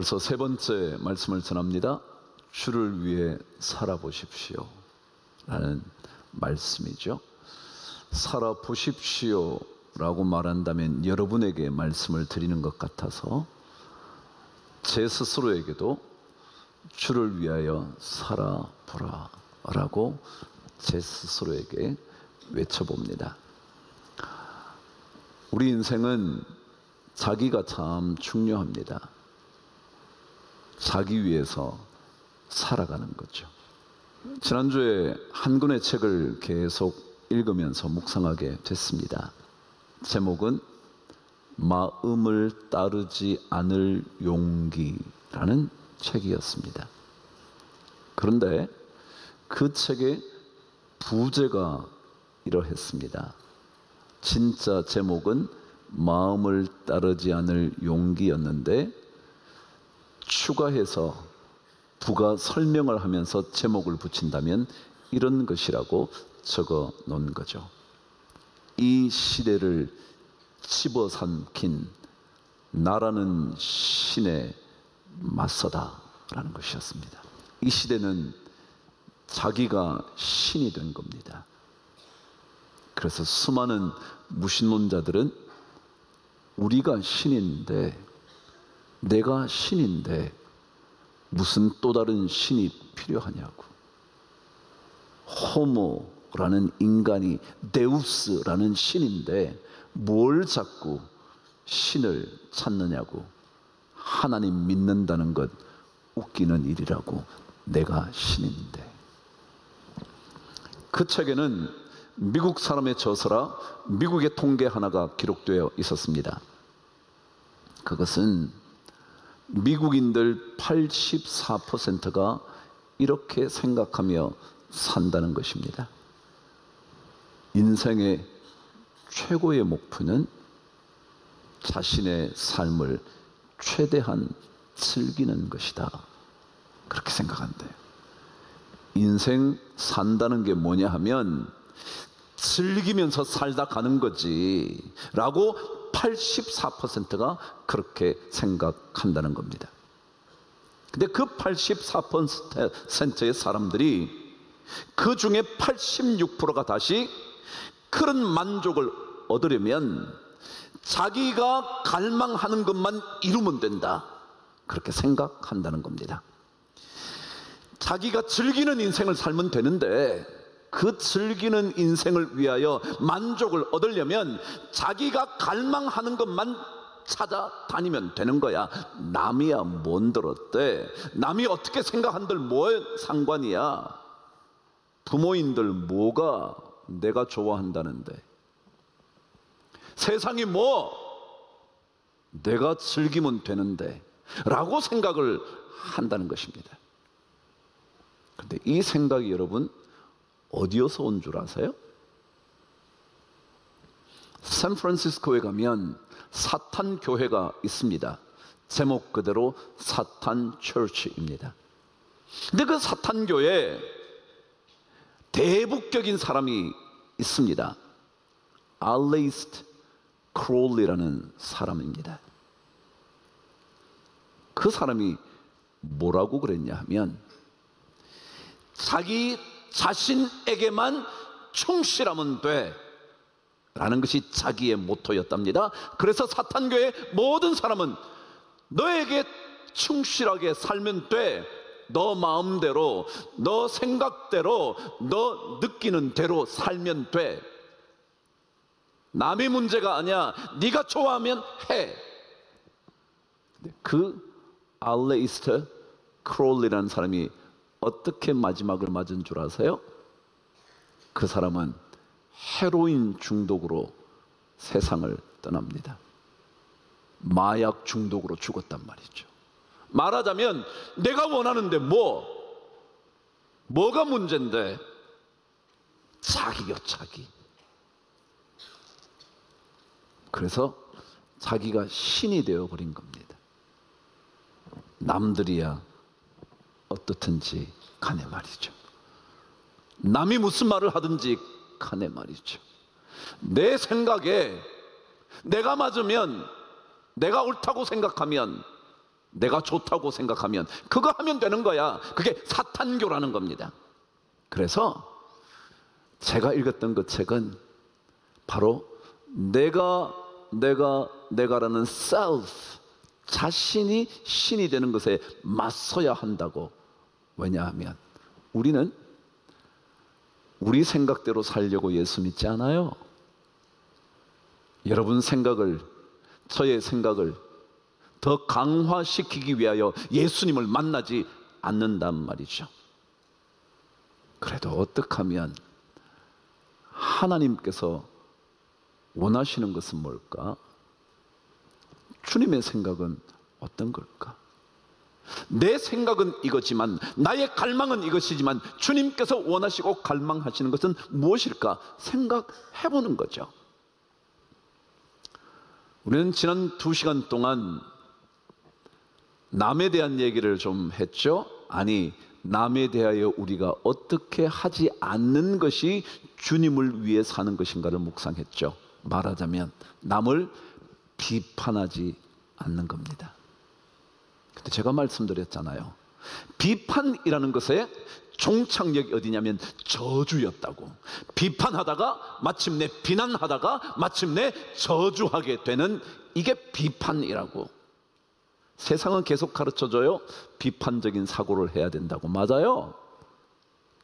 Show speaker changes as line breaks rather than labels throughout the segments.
벌써 세 번째 말씀을 전합니다. 주를 위해 살아보십시오 라는 말씀이죠. 살아보십시오 라고 말한다면 여러분에게 말씀을 드리는 것 같아서 제 스스로에게도 주를 위하여 살아보라 라고 제 스스로에게 외쳐봅니다. 우리 인생은 자기가 참 중요합니다. 자기 위해서 살아가는 거죠. 지난주에 한 권의 책을 계속 읽으면서 묵상하게 됐습니다. 제목은 마음을 따르지 않을 용기라는 책이었습니다. 그런데 그 책의 부제가 이러했습니다. 진짜 제목은 마음을 따르지 않을 용기였는데 추가해서 부가 설명을 하면서 제목을 붙인다면 이런 것이라고 적어 놓은 거죠. 이 시대를 집어삼킨 나라는 신에 맞서다 라는 것이었습니다. 이 시대는 자기가 신이 된 겁니다. 그래서 수많은 무신론자들은 우리가 신인데, 내가 신인데 무슨 또 다른 신이 필요하냐고, 호모라는 인간이 데우스라는 신인데 뭘 자꾸 신을 찾느냐고, 하나님 믿는다는 것 웃기는 일이라고, 내가 신인데. 그 책에는 미국 사람의 저서라 미국의 통계 하나가 기록되어 있었습니다. 그것은 미국인들 84%가 이렇게 생각하며 산다는 것입니다. 인생의 최고의 목표는 자신의 삶을 최대한 즐기는 것이다, 그렇게 생각한대요. 인생 산다는 게 뭐냐 하면 즐기면서 살다 가는 거지 라고 84%가 그렇게 생각한다는 겁니다. 근데 그 84%의 사람들이 그 중에 86%가 다시 그런 만족을 얻으려면 자기가 갈망하는 것만 이루면 된다, 그렇게 생각한다는 겁니다. 자기가 즐기는 인생을 살면 되는데 그 즐기는 인생을 위하여 만족을 얻으려면 자기가 갈망하는 것만 찾아다니면 되는 거야. 남이야 뭔 들었대, 남이 어떻게 생각한들 뭐 상관이야, 부모인들 뭐가 내가 좋아한다는데, 세상이 뭐 내가 즐기면 되는데 라고 생각을 한다는 것입니다. 그런데 이 생각이 여러분 어디에서 온 줄 아세요? 샌프란시스코에 가면 사탄 교회가 있습니다. 제목 그대로 사탄 처치입니다. 근데 그 사탄 교회에 대북적인 사람이 있습니다. 알레이스트 크롤리라는 사람입니다. 그 사람이 뭐라고 그랬냐 하면 자기 자신에게만 충실하면 돼 라는 것이 자기의 모토였답니다. 그래서 사탄교의 모든 사람은 너에게 충실하게 살면 돼, 너 마음대로, 너 생각대로, 너 느끼는 대로 살면 돼, 남의 문제가 아니야, 네가 좋아하면 해. 그 알레이스터 크롤리라는 사람이 어떻게 마지막을 맞은 줄 아세요? 그 사람은 헤로인 중독으로 세상을 떠납니다. 마약 중독으로 죽었단 말이죠. 말하자면 내가 원하는데 뭐가 문제인데, 자기요, 자기. 그래서 자기가 신이 되어버린 겁니다. 남들이야 어떻든지 간에 말이죠. 남이 무슨 말을 하든지 간에 말이죠. 내 생각에 내가 맞으면, 내가 옳다고 생각하면 내가 좋다고 생각하면 그거 하면 되는 거야. 그게 사탄교라는 겁니다. 그래서 제가 읽었던 그 책은 바로 내가라는 self, 자신이 신이 되는 것에 맞서야 한다고. 왜냐하면 우리는 우리 생각대로 살려고 예수 믿지 않아요. 여러분 생각을, 저의 생각을 더 강화시키기 위하여 예수님을 만나지 않는단 말이죠. 그래도 어떻게 하면 하나님께서 원하시는 것은 뭘까? 주님의 생각은 어떤 걸까? 내 생각은 이거지만, 나의 갈망은 이것이지만 주님께서 원하시고 갈망하시는 것은 무엇일까? 생각해보는 거죠. 우리는 지난 2시간 동안 남에 대한 얘기를 좀 했죠. 아니, 남에 대하여 우리가 어떻게 하지 않는 것이 주님을 위해 사는 것인가를 묵상했죠. 말하자면 남을 비판하지 않는 겁니다. 근데 제가 말씀드렸잖아요. 비판이라는 것의 종착역이 어디냐면 저주였다고. 비판하다가 마침내 비난하다가 마침내 저주하게 되는, 이게 비판이라고. 세상은 계속 가르쳐줘요. 비판적인 사고를 해야 된다고. 맞아요.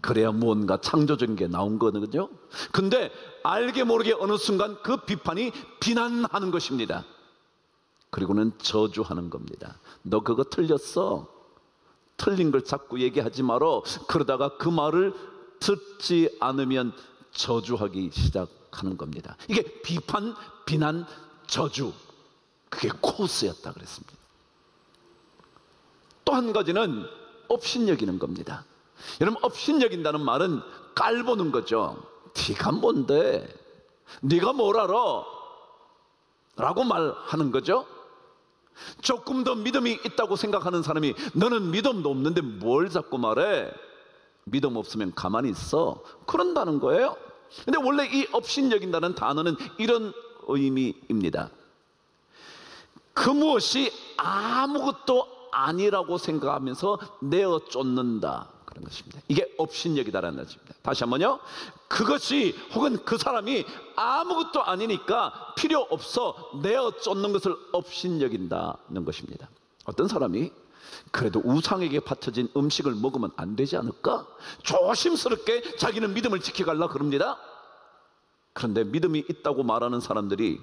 그래야 무언가 창조적인 게 나온 거거든요. 근데 알게 모르게 어느 순간 그 비판이 비난하는 것입니다. 그리고는 저주하는 겁니다. 너 그거 틀렸어. 틀린 걸 자꾸 얘기하지 말어. 그러다가 그 말을 듣지 않으면 저주하기 시작하는 겁니다. 이게 비판, 비난, 저주, 그게 코스였다 그랬습니다. 또 한 가지는 업신여기는 겁니다. 여러분, 업신여긴다는 말은 깔보는 거죠. 네가 뭔데? 네가 뭘 알아? 라고 말하는 거죠. 조금 더 믿음이 있다고 생각하는 사람이 너는 믿음도 없는데 뭘 자꾸 말해? 믿음 없으면 가만히 있어. 그런다는 거예요. 근데 원래 이 업신여긴다는 단어는 이런 의미입니다. 그 무엇이 아무것도 아니라고 생각하면서 내어 쫓는다, 그런 것입니다. 이게 업신여기다라는 것입니다. 다시 한번요. 그것이, 혹은 그 사람이 아무것도 아니니까 필요 없어 내어 쫓는 것을 업신여긴다는 것입니다. 어떤 사람이 그래도 우상에게 바쳐진 음식을 먹으면 안 되지 않을까? 조심스럽게 자기는 믿음을 지켜가려고 그럽니다. 그런데 믿음이 있다고 말하는 사람들이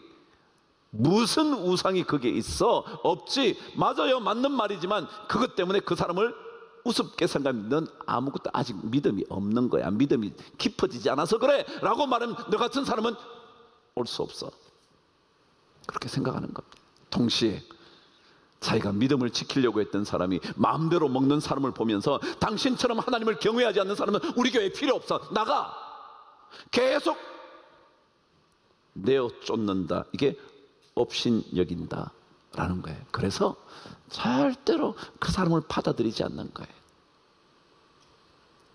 무슨 우상이 그게 있어? 없지. 맞아요, 맞는 말이지만 그것 때문에 그 사람을 우습게 생각하면 넌 아무것도 아직 믿음이 없는 거야. 믿음이 깊어지지 않아서 그래 라고 말하면 너 같은 사람은 올 수 없어. 그렇게 생각하는 겁니다. 동시에 자기가 믿음을 지키려고 했던 사람이 마음대로 먹는 사람을 보면서 당신처럼 하나님을 경외하지 않는 사람은 우리 교회에 필요 없어. 나가. 계속 내어 쫓는다. 이게 업신여긴다라는 거예요. 그래서 절대로 그 사람을 받아들이지 않는 거예요.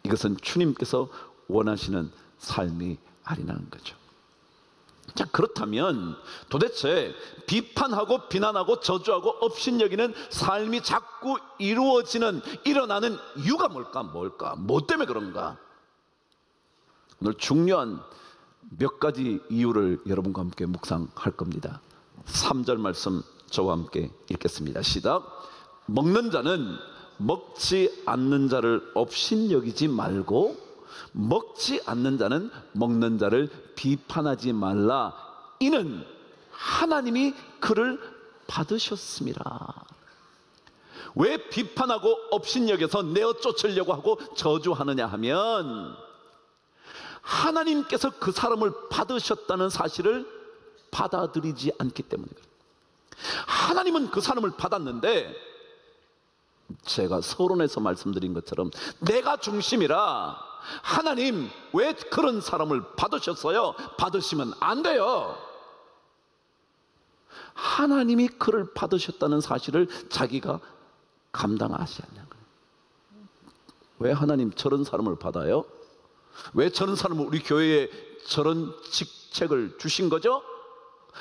이것은 주님께서 원하시는 삶이 아니라는 거죠. 자, 그렇다면 도대체 비판하고 비난하고 저주하고 업신여기는 삶이 자꾸 일어나는 이유가 뭘까? 뭐 때문에 그런가? 오늘 중요한 몇 가지 이유를 여러분과 함께 묵상할 겁니다. 3절 말씀 저와 함께 읽겠습니다. 시작. 먹는 자는 먹지 않는 자를 업신여기지 말고 먹지 않는 자는 먹는 자를 비판하지 말라. 이는 하나님이 그를 받으셨습니다. 왜 비판하고 업신여겨서 내어 쫓으려고 하고 저주하느냐 하면 하나님께서 그 사람을 받으셨다는 사실을 받아들이지 않기 때문에 그래요. 하나님은 그 사람을 받았는데 제가 서론에서 말씀드린 것처럼 내가 중심이라 하나님 왜 그런 사람을 받으셨어요? 받으시면 안 돼요. 하나님이 그를 받으셨다는 사실을 자기가 감당하지 않는 거예요. 왜 하나님 저런 사람을 받아요? 왜 저런 사람을 우리 교회에 저런 직책을 주신 거죠?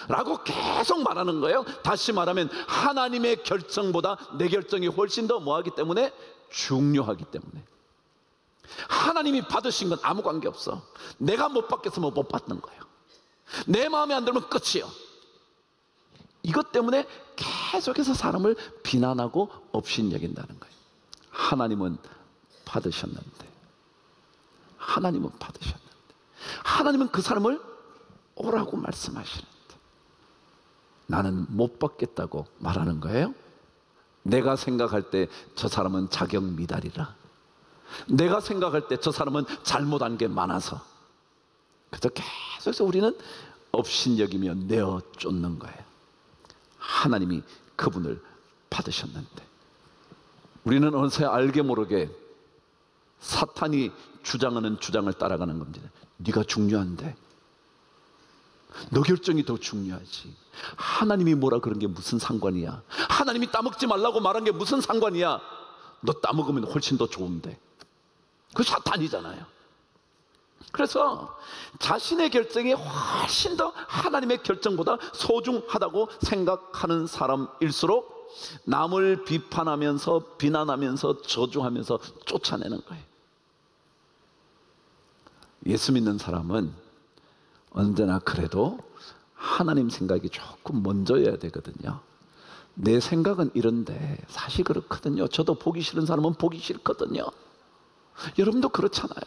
라고 계속 말하는 거예요. 다시 말하면 하나님의 결정보다 내 결정이 훨씬 더 뭐하기 때문에? 중요하기 때문에. 하나님이 받으신 건 아무 관계없어. 내가 못 받겠으면 못 받는 거예요. 내 마음에 안 들면 끝이에요. 이것 때문에 계속해서 사람을 비난하고 업신여긴다는 거예요. 하나님은 받으셨는데, 하나님은 받으셨는데, 하나님은 그 사람을 오라고 말씀하시는데 나는 못 받겠다고 말하는 거예요. 내가 생각할 때 저 사람은 자격 미달이라, 내가 생각할 때 저 사람은 잘못한 게 많아서, 그래서 계속해서 우리는 업신여기며 내어 쫓는 거예요. 하나님이 그분을 받으셨는데 우리는 어느새 알게 모르게 사탄이 주장하는 주장을 따라가는 겁니다. 네가 중요한데, 너 결정이 더 중요하지. 하나님이 뭐라 그런 게 무슨 상관이야. 하나님이 따먹지 말라고 말한 게 무슨 상관이야. 너 따먹으면 훨씬 더 좋은데. 그 사탄이잖아요. 그래서 자신의 결정이 훨씬 더 하나님의 결정보다 소중하다고 생각하는 사람일수록 남을 비판하면서 비난하면서 저주하면서 쫓아내는 거예요. 예수 믿는 사람은 언제나 그래도 하나님 생각이 조금 먼저여야 되거든요. 내 생각은 이런데 사실 그렇거든요. 저도 보기 싫은 사람은 보기 싫거든요. 여러분도 그렇잖아요.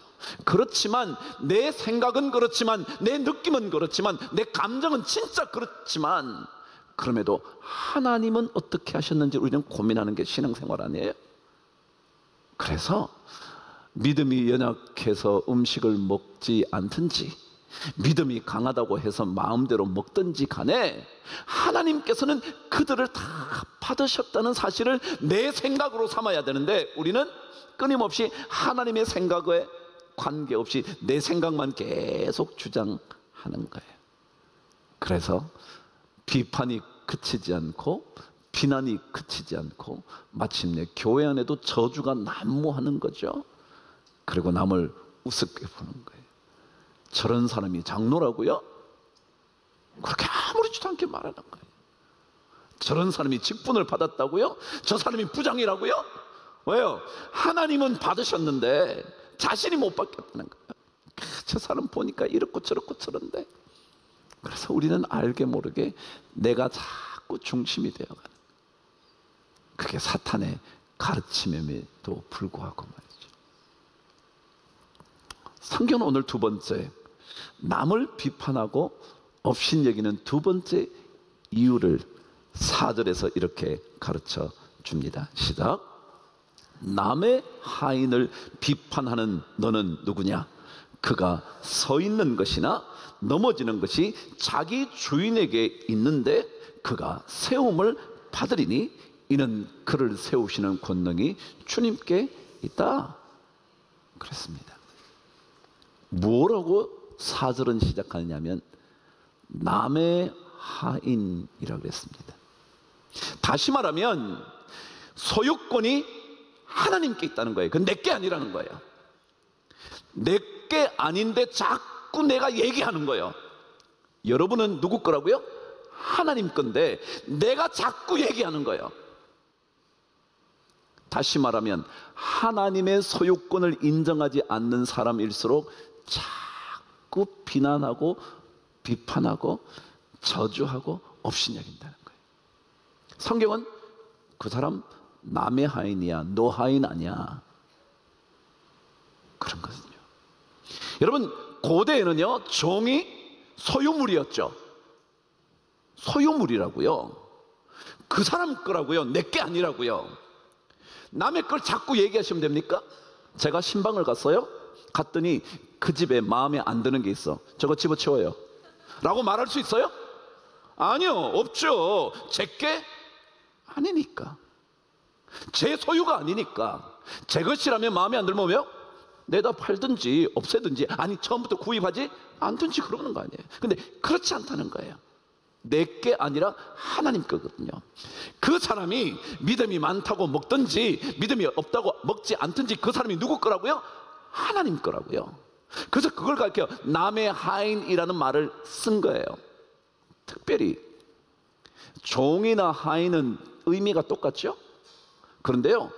그렇지만 내 생각은 그렇지만, 내 느낌은 그렇지만, 내 감정은 진짜 그렇지만, 그럼에도 하나님은 어떻게 하셨는지 우리는 고민하는 게 신앙생활 아니에요? 그래서 믿음이 연약해서 음식을 먹지 않든지, 믿음이 강하다고 해서 마음대로 먹든지 간에 하나님께서는 그들을 다 받으셨다는 사실을 내 생각으로 삼아야 되는데, 우리는 끊임없이 하나님의 생각에 관계없이 내 생각만 계속 주장하는 거예요. 그래서 비판이 그치지 않고 비난이 그치지 않고 마침내 교회 안에도 저주가 난무하는 거죠. 그리고 남을 우습게 보는 거예요. 저런 사람이 장로라고요? 그렇게 아무렇지도 않게 말하는 거예요. 저런 사람이 직분을 받았다고요? 저 사람이 부장이라고요? 왜요? 하나님은 받으셨는데 자신이 못 받겠다는 거예요. 저 사람 보니까 이렇고 저렇고 저런데. 그래서 우리는 알게 모르게 내가 자꾸 중심이 되어가는, 그게 사탄의 가르침임에도 불구하고 말이죠. 성경은 오늘 두 번째, 남을 비판하고 업신여기는 두 번째 이유를 4절에서 이렇게 가르쳐 줍니다. 시작. 남의 하인을 비판하는 너는 누구냐? 그가 서 있는 것이나 넘어지는 것이 자기 주인에게 있는데 그가 세움을 받으리니 이는 그를 세우시는 권능이 주님께 있다. 그랬습니다. 뭐라고 4절은 시작하느냐면 남의 하인이라고 그랬습니다. 다시 말하면 소유권이 하나님께 있다는 거예요. 그건 내게 아니라는 거예요. 내게 아닌데 자꾸 내가 얘기하는 거예요. 여러분은 누구 거라고요? 하나님 건데 내가 자꾸 얘기하는 거예요. 다시 말하면 하나님의 소유권을 인정하지 않는 사람일수록 자꾸 비난하고 비판하고 저주하고 업신여긴다는 거예요. 성경은 그 사람 남의 하인이야, 너 하인 아니야, 그런 거거든요. 여러분, 고대에는요 종이 소유물이었죠. 소유물이라고요. 그 사람 거라고요, 내 게 아니라고요. 남의 걸 자꾸 얘기하시면 됩니까? 제가 신방을 갔어요. 갔더니 그 집에 마음에 안 드는 게 있어. 저거 집어치워요 라고 말할 수 있어요? 아니요, 없죠. 제게 아니니까, 제 소유가 아니니까. 제 것이라면 마음에 안 들면 뭐요? 내다 팔든지 없애든지, 아니 처음부터 구입하지 않든지 그러는 거 아니에요. 근데 그렇지 않다는 거예요. 내게 아니라 하나님 거거든요. 그 사람이 믿음이 많다고 먹든지 믿음이 없다고 먹지 않든지 그 사람이 누구 거라고요? 하나님 거라고요. 그래서 그걸 가르쳐 남의 하인이라는 말을 쓴 거예요. 특별히 종이나 하인은 의미가 똑같죠? 그런데요,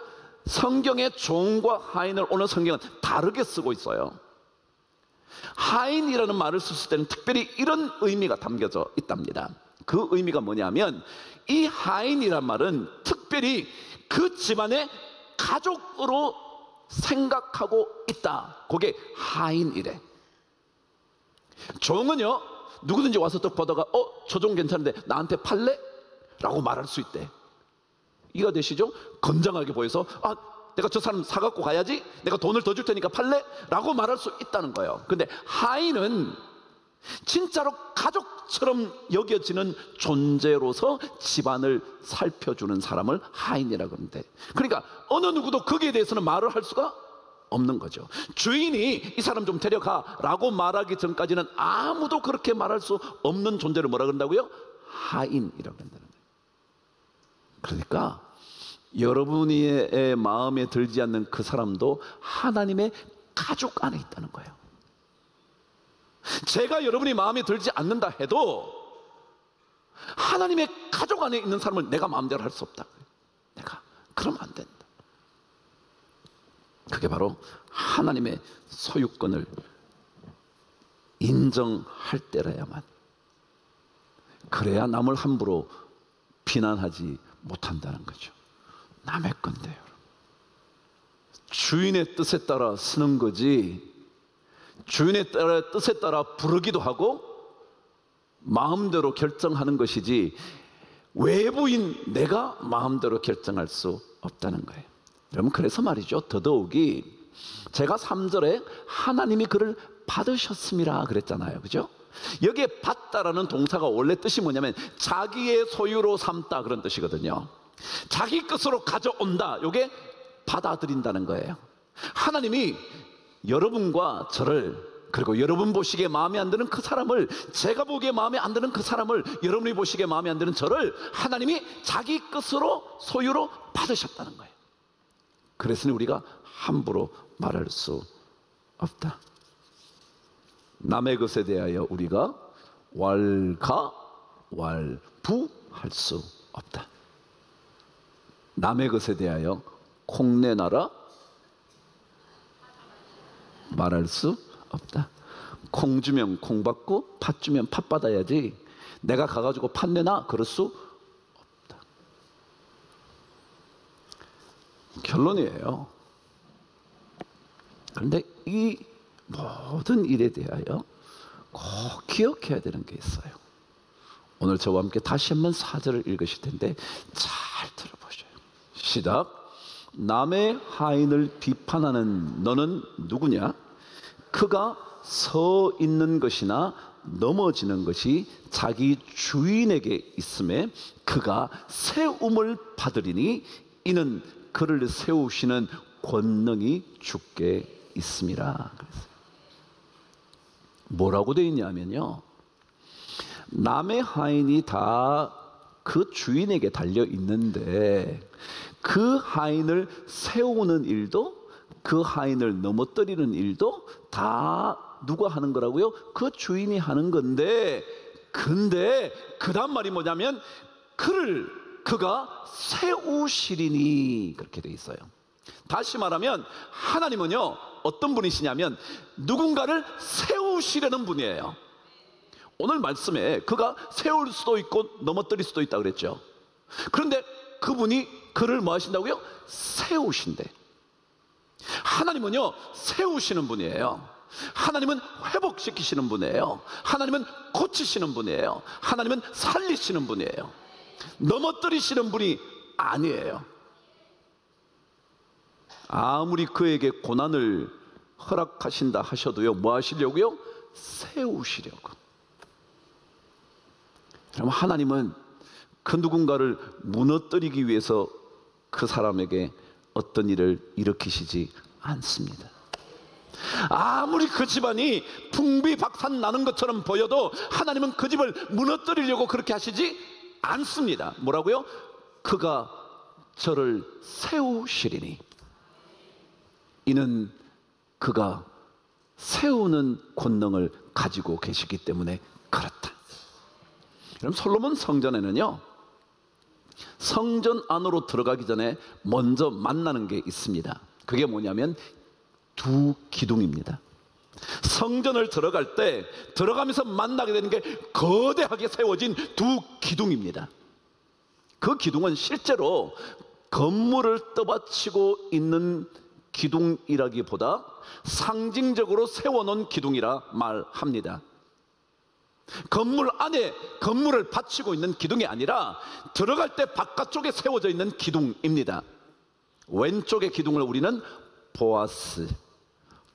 성경의 종과 하인을 오늘 성경은 다르게 쓰고 있어요. 하인이라는 말을 썼을 때는 특별히 이런 의미가 담겨져 있답니다. 그 의미가 뭐냐면, 이 하인이란 말은 특별히 그 집안의 가족으로 생각하고 있다. 그게 하인이래. 종은요, 누구든지 와서 딱 보다가 저 종 괜찮은데 나한테 팔래? 라고 말할 수 있대. 이해가 되시죠? 건장하게 보여서 내가 저 사람 사갖고 가야지, 내가 돈을 더 줄 테니까 팔래? 라고 말할 수 있다는 거예요. 근데 하인은 진짜로 가족처럼 여겨지는 존재로서 집안을 살펴주는 사람을 하인이라고 하는데, 그러니까 어느 누구도 거기에 대해서는 말을 할 수가 없는 거죠. 주인이 이 사람 좀 데려가 라고 말하기 전까지는 아무도 그렇게 말할 수 없는 존재를 뭐라 그런다고요? 하인이라고 한다는 거예요. 그러니까 여러분의 마음에 들지 않는 그 사람도 하나님의 가족 안에 있다는 거예요. 제가 여러분이 마음에 들지 않는다 해도 하나님의 가족 안에 있는 사람을 내가 마음대로 할 수 없다. 내가 그러면 안 된다. 그게 바로 하나님의 소유권을 인정할 때라야만, 그래야 남을 함부로 비난하지 못한다는 거죠. 남의 건데요. 주인의 뜻에 따라 쓰는 거지, 주인의 뜻에 따라 부르기도 하고 마음대로 결정하는 것이지 외부인 내가 마음대로 결정할 수 없다는 거예요. 여러분, 그래서 말이죠, 더더욱이 제가 3절에 하나님이 그를 받으셨음이라 그랬잖아요. 그죠? 여기에 받다라는 동사가 원래 뜻이 뭐냐면 자기의 소유로 삼다, 그런 뜻이거든요. 자기 것으로 가져온다, 이게 받아들인다는 거예요. 하나님이 여러분과 저를, 그리고 여러분 보시기에 마음에 안 드는 그 사람을, 제가 보기에 마음에 안 드는 그 사람을, 여러분이 보시기에 마음에 안 드는 저를 하나님이 자기 것으로, 소유로 받으셨다는 거예요. 그랬으니 우리가 함부로 말할 수 없다. 남의 것에 대하여 우리가 왈가왈부할 수 없다. 남의 것에 대하여 콩내나라 말할 수 없다. 콩 주면 콩 받고 팥 주면 팥 받아야지, 내가 가가지고 팥 내나 그럴 수 없다. 결론이에요. 그런데 이 모든 일에 대하여 꼭 기억해야 되는 게 있어요. 오늘 저와 함께 다시 한번 4절을 읽으실 텐데 잘 들어보셔요. 시작. 남의 하인을 비판하는 너는 누구냐? 그가 서 있는 것이나 넘어지는 것이 자기 주인에게 있음에 그가 세움을 받으리니 이는 그를 세우시는 권능이 주께 있음이라 그랬어요. 뭐라고 되어 있냐면요, 남의 하인이 다 그 주인에게 달려 있는데 그 하인을 세우는 일도, 그 하인을 넘어뜨리는 일도 다 누가 하는 거라고요? 그 주인이 하는 건데, 근데 그 다음 말이 뭐냐면 그가 세우시리니, 그렇게 돼 있어요. 다시 말하면 하나님은요, 어떤 분이시냐면 누군가를 세우시려는 분이에요. 오늘 말씀에 그가 세울 수도 있고 넘어뜨릴 수도 있다 그랬죠. 그런데 그분이 그를 뭐 하신다고요? 세우신대. 하나님은요, 세우시는 분이에요. 하나님은 회복시키시는 분이에요. 하나님은 고치시는 분이에요. 하나님은 살리시는 분이에요. 넘어뜨리시는 분이 아니에요. 아무리 그에게 고난을 허락하신다 하셔도요, 뭐 하시려고요? 세우시려고. 그럼 하나님은 그 누군가를 무너뜨리기 위해서 그 사람에게 어떤 일을 일으키시지 않습니다. 아무리 그 집안이 풍비박산 나는 것처럼 보여도 하나님은 그 집을 무너뜨리려고 그렇게 하시지 않습니다. 뭐라고요? 그가 저를 세우시리니, 이는 그가 세우는 권능을 가지고 계시기 때문에 그렇다. 그럼 솔로몬 성전에는요, 성전 안으로 들어가기 전에 먼저 만나는 게 있습니다. 그게 뭐냐면 두 기둥입니다. 성전을 들어갈 때 들어가면서 만나게 되는 게 거대하게 세워진 두 기둥입니다. 그 기둥은 실제로 건물을 떠받치고 있는 기둥이라기보다 상징적으로 세워놓은 기둥이라 말합니다. 건물 안에 건물을 받치고 있는 기둥이 아니라 들어갈 때 바깥쪽에 세워져 있는 기둥입니다. 왼쪽의 기둥을 우리는 보아스,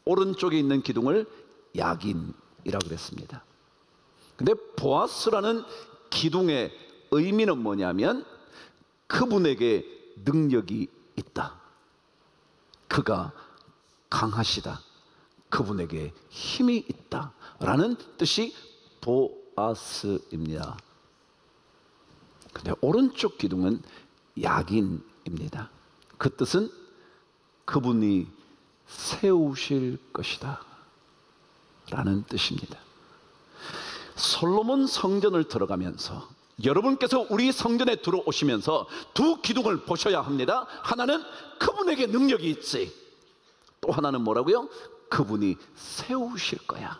오른쪽에 있는 기둥을 야긴이라고 그랬습니다. 근데 보아스라는 기둥의 의미는 뭐냐면 그분에게 능력이 있다, 그가 강하시다, 그분에게 힘이 있다 라는 뜻이 보아스입니다. 근데 오른쪽 기둥은 야긴입니다. 그 뜻은 그분이 세우실 것이다 라는 뜻입니다. 솔로몬 성전을 들어가면서 여러분께서 우리 성전에 들어오시면서 두 기둥을 보셔야 합니다. 하나는 그분에게 능력이 있지, 또 하나는 뭐라고요? 그분이 세우실 거야.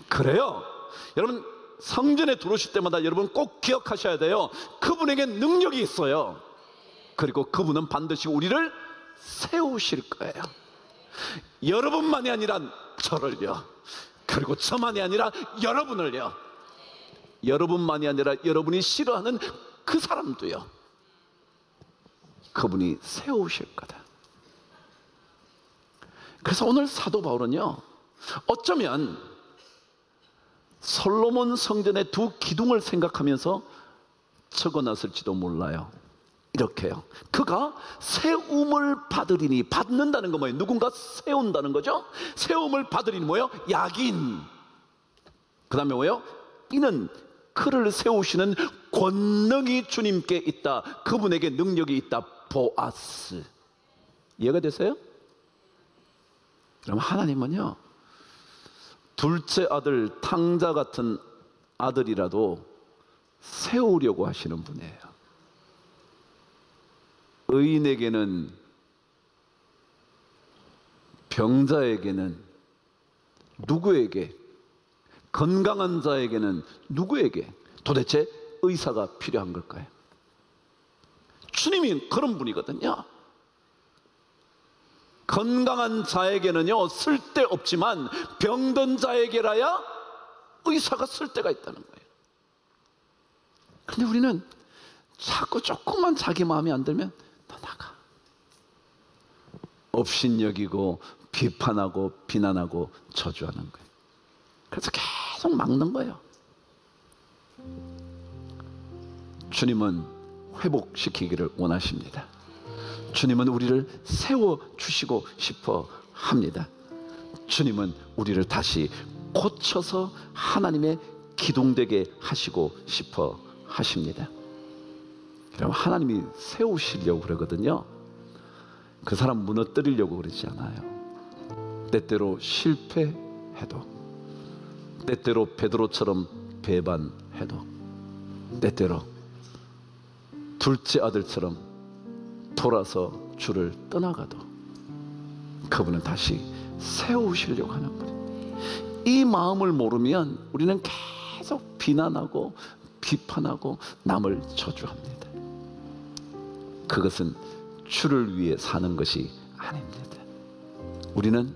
그래요, 여러분 성전에 들어오실 때마다 여러분 꼭 기억하셔야 돼요. 그분에게 능력이 있어요. 그리고 그분은 반드시 우리를 세우실 거예요. 여러분만이 아니라 저를요, 그리고 저만이 아니라 여러분을요, 여러분만이 아니라 여러분이 싫어하는 그 사람도요, 그분이 세우실 거다. 그래서 오늘 사도 바울은요, 어쩌면 솔로몬 성전의 두 기둥을 생각하면서 적어놨을지도 몰라요. 이렇게요, 그가 세움을 받으리니, 받는다는 거 뭐예요? 누군가 세운다는 거죠. 세움을 받으리니 뭐예요? 야긴. 그 다음에 뭐예요? 이는 그를 세우시는 권능이 주님께 있다, 그분에게 능력이 있다. 보아스. 이해가 되세요? 그럼 하나님은요, 둘째 아들 탕자 같은 아들이라도 세우려고 하시는 분이에요. 의인에게는, 병자에게는 누구에게, 건강한 자에게는 누구에게 도대체 의사가 필요한 걸까요? 주님이 그런 분이거든요. 건강한 자에게는요 쓸데없지만 병든 자에게라야 의사가 쓸데가 있다는 거예요. 그런데 우리는 자꾸 조금만 자기 마음에 안 들면 너 나가, 업신여기고 비판하고 비난하고 저주하는 거예요. 그래서 계속 막는 거예요. 주님은 회복시키기를 원하십니다. 주님은 우리를 세워주시고 싶어 합니다. 주님은 우리를 다시 고쳐서 하나님의 기둥되게 하시고 싶어 하십니다. 그럼 하나님이 세우시려고 그러거든요. 그 사람 무너뜨리려고 그러지 않아요. 때때로 실패해도, 때때로 베드로처럼 배반해도, 때때로 둘째 아들처럼 돌아서 주를 떠나가도 그분은 다시 세우시려고 하는 분이에요. 이 마음을 모르면 우리는 계속 비난하고 비판하고 남을 저주합니다. 그것은 주를 위해 사는 것이 아닙니다. 우리는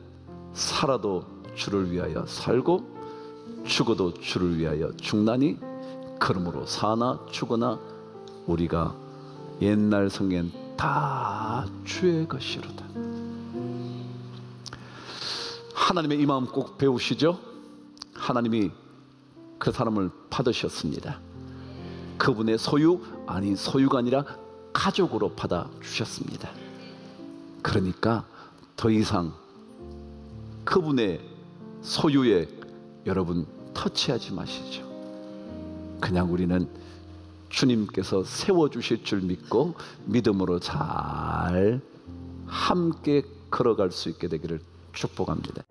살아도 주를 위하여 살고 죽어도 주를 위하여 죽나니 그러므로 사나 죽으나 우리가 옛날 성경 다 주의 것이로다. 하나님의 이 마음 꼭 배우시죠? 하나님이 그 사람을 받으셨습니다. 그분의 소유, 아니 소유가 아니라 가족으로 받아주셨습니다. 그러니까 더 이상 그분의 소유에 여러분 터치하지 마시죠. 그냥 우리는 주님께서 세워주실 줄 믿고 믿음으로 잘 함께 걸어갈 수 있게 되기를 축복합니다.